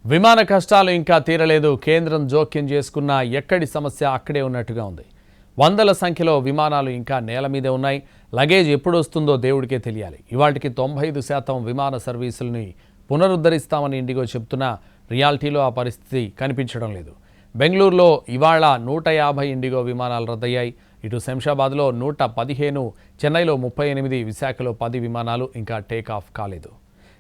విమాన కష్టాలు ఇంకా తీరలేదు. కేంద్రం జోక్యం చేసుకున్న ఎక్కడి సమస్య అక్కడే ఉన్నట్టుగా ఉంది. వందల సంఖ్యలో విమానాలు ఇంకా నేల మీదే ఉన్నాయి. లగేజ్ ఎప్పుడు వస్తుందో దేవుడికే తెలియాలి. ఇవాటికి 95% విమాన సర్వీసుల్ని పునరుద్ధరిస్తామని ఇండిగో చెబుతున్నా రియాలిటీలో ఆ పరిస్థితి కనిపించడం లేదు. బెంగళూరులో ఇవాళ 150 ఇండిగో విమానాలు రద్దయ్యాయి. ఇటు శంషాబాద్లో 115, చెన్నైలో 38, విశాఖలో 10 విమానాలు ఇంకా టేక్ ఆఫ్ కాలేదు.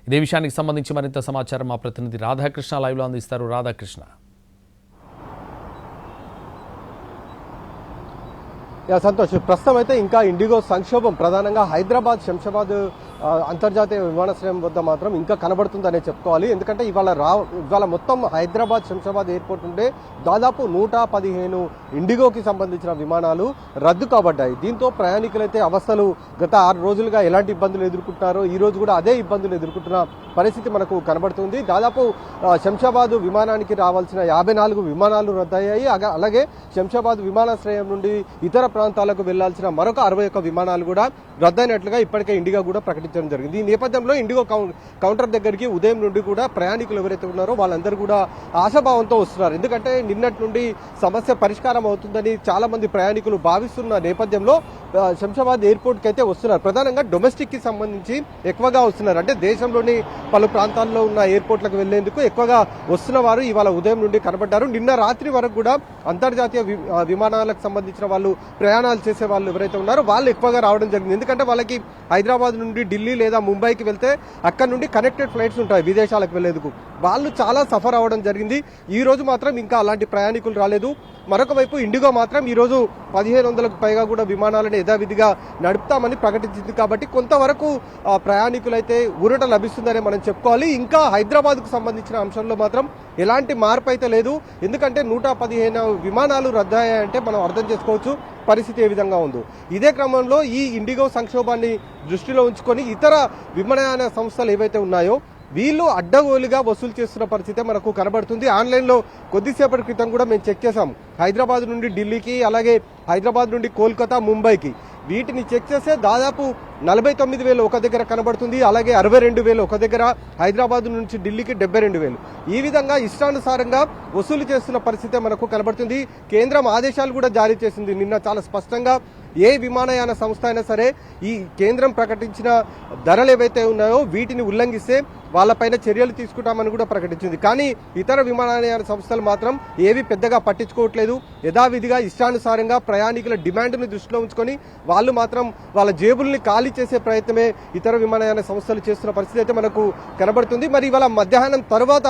ఇదే విషయానికి సంబంధించి మరింత సమాచారం మా ప్రతినిధి రాధాకృష్ణ లైవ్లో అందిస్తారు. రాధాకృష్ణ. సంతోష్, ప్రస్తుతం అయితే ఇంకా ఇండిగో సంక్షోభం ప్రధానంగా హైదరాబాద్ శంషాబాద్ అంతర్జాతీయ విమానాశ్రయం వద్ద మాత్రం ఇంకా కనబడుతుందనే చెప్పుకోవాలి. ఎందుకంటే ఇవాళ మొత్తం హైదరాబాద్ శంషాబాద్ ఎయిర్పోర్ట్ నుండే దాదాపు 115 ఇండిగోకి సంబంధించిన విమానాలు రద్దు కాబడ్డాయి. దీంతో ప్రయాణికులైతే అవస్థలు గత 6 రోజులుగా ఎలాంటి ఇబ్బందులు ఎదుర్కొంటున్నారో ఈ రోజు కూడా అదే ఇబ్బందులు ఎదుర్కొంటున్న పరిస్థితి మనకు కనబడుతుంది. దాదాపు శంషాబాద్ విమానానికి రావాల్సిన 54 విమానాలు రద్దయ్యాయి. అలాగే శంషాబాద్ విమానాశ్రయం నుండి ఇతర ప్రాంతాలకు వెళ్లాల్సిన మరొక 61 విమానాలు కూడా రద్దయినట్లుగా ఇప్పటికే ఇండిగో కూడా ప్రకటించడం జరిగింది. ఈ నేపథ్యంలో ఇండిగో కౌంటర్ దగ్గరికి ఉదయం నుండి కూడా ప్రయాణికులు ఎవరైతే ఉన్నారో వాళ్ళందరూ కూడా ఆశాభావంతో వస్తున్నారు. ఎందుకంటే నిన్నటి నుండి సమస్య పరిష్కారం అవుతుందని చాలా మంది ప్రయాణికులు భావిస్తున్న నేపథ్యంలో శంషాబాద్ ఎయిర్పోర్ట్కి అయితే వస్తున్నారు. ప్రధానంగా డొమెస్టిక్ కి సంబంధించి ఎక్కువగా వస్తున్నారు. అంటే దేశంలోని పలు ప్రాంతాల్లో ఉన్న ఎయిర్పోర్ట్లకు వెళ్లేందుకు ఎక్కువగా వస్తున్న వారు ఇవాళ ఉదయం నుండి కనబడ్డారు. నిన్న రాత్రి వరకు కూడా అంతర్జాతీయ విమానాలకు సంబంధించిన వాళ్ళు ప్రయాణాలు చేసే వాళ్ళు ఎవరైతే ఉన్నారో వాళ్ళు ఎక్కువగా రావడం జరిగింది. ఎందుకంటే వాళ్ళకి హైదరాబాద్ నుండి ఢిల్లీ లేదా ముంబైకి వెళ్తే అక్కడ నుండి కనెక్టెడ్ ఫ్లైట్స్ ఉంటాయి విదేశాలకు వెళ్లేందుకు. వాళ్ళు చాలా సఫర్ అవ్వడం జరిగింది. ఈ రోజు మాత్రం ఇంకా అలాంటి ప్రయాణికులు రాలేదు. మరొక వైపు ఇండిగో మాత్రం ఈ రోజు 1500కు పైగా కూడా విమానాలను యథావిధిగా నడుపుతామని ప్రకటించింది. కాబట్టి కొంతవరకు ప్రయాణికులైతే ఊరట లభిస్తుందని మనం చెప్పుకోవాలి. ఇంకా హైదరాబాద్ కు సంబంధించిన అంశంలో మాత్రం ఎలాంటి మార్పు అయితే లేదు. ఎందుకంటే 115 విమానాలు రద్దయ్యాయంటే మనం అర్థం చేసుకోవచ్చు పరిస్థితి ఏ విధంగా ఉందో. ఇదే క్రమంలో ఈ ఇండిగో సంక్షోభాన్ని దృష్టిలో ఉంచుకొని ఇతర విమానయాన సంస్థలు ఏవైతే ఉన్నాయో వీళ్ళు అడ్డగోలుగా వసూలు చేస్తున్న పరిస్థితి మనకు కనబడుతుంది. ఆన్లైన్లో కొద్దిసేపటి క్రితం కూడా మేము చెక్ చేసాం. హైదరాబాద్ నుండి ఢిల్లీకి, అలాగే హైదరాబాద్ నుండి కోల్కతా, ముంబైకి వీటిని చెక్ చేస్తే దాదాపు 49,000 ఒక దగ్గర కనబడుతుంది. అలాగే 62,000 ఒక దగ్గర, హైదరాబాద్ నుంచి ఢిల్లీకి 72,000. ఈ విధంగా ఇష్టానుసారంగా వసూలు చేస్తున్న పరిస్థితి మనకు కనబడుతుంది. కేంద్రం ఆదేశాలు కూడా జారీ చేసింది నిన్న చాలా స్పష్టంగా. ఏ విమానయాన సంస్థ అయినా సరే ఈ కేంద్రం ప్రకటించిన ధరలు ఏవైతే ఉన్నాయో వీటిని ఉల్లంఘిస్తే వాళ్ళపైన చర్యలు తీసుకుంటామని కూడా ప్రకటించింది. కానీ ఇతర విమానయాన సంస్థలు మాత్రం ఏవి పెద్దగా పట్టించుకోవట్లేదు. యథావిధిగా ఇష్టానుసారంగా ప్రయాణికుల డిమాండ్ను దృష్టిలో ఉంచుకొని వాళ్ళు మాత్రం వాళ్ళ జేబుల్ని ఖాళీ చేసే ప్రయత్నమే ఇతర విమానయాన సంస్థలు చేస్తున్న పరిస్థితి అయితే మనకు కనబడుతుంది. మరి ఇవాళ మధ్యాహ్నం తర్వాత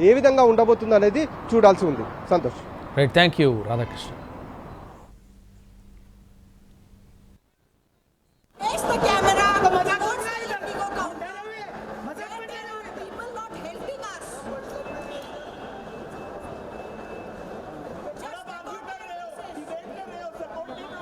ఏ విధంగా ఉండబోతుంది అనేది చూడాల్సి ఉంది. Santosh. Right, thank you Radhakrishna.